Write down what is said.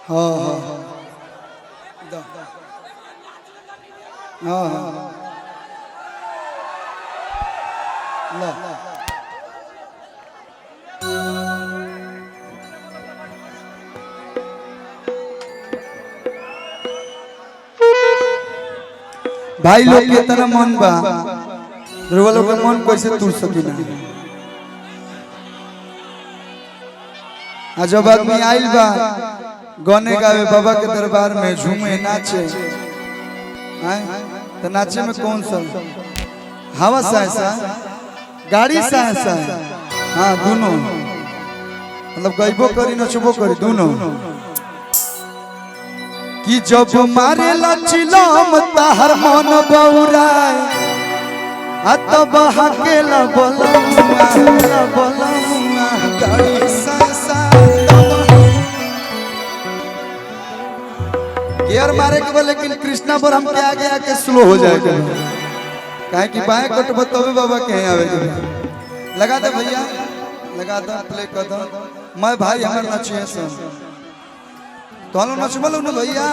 हाँ हाँ हाँ हाँ ला भाई लोग के तना मन बा रुआ लोग के मन कैसे तोड़ सकी ना जब आदमी आइल बा गाने गावे बाबा के दरबार में झूमे नाचे तो नाचे में कौन सा हवा सा ऐसा गाड़ी सा ऐसा हाँ दोनों मतलब गईबो करी नचबो करी दोनों कि जब मारे लचिलम ताहर मन बौराए तब हकेला बोलमुआ गाड़ी सा गियर मारे के बोले लेकिन कृष्णा पर हम के आगे आके स्लो हो जाएगा काहे कि बाएं कट बतवे बाबा के आवे लगा दे भैया लगा दे प्ले कर दो मैं भाई हमर नचिए सब तो नचबलो न भैया।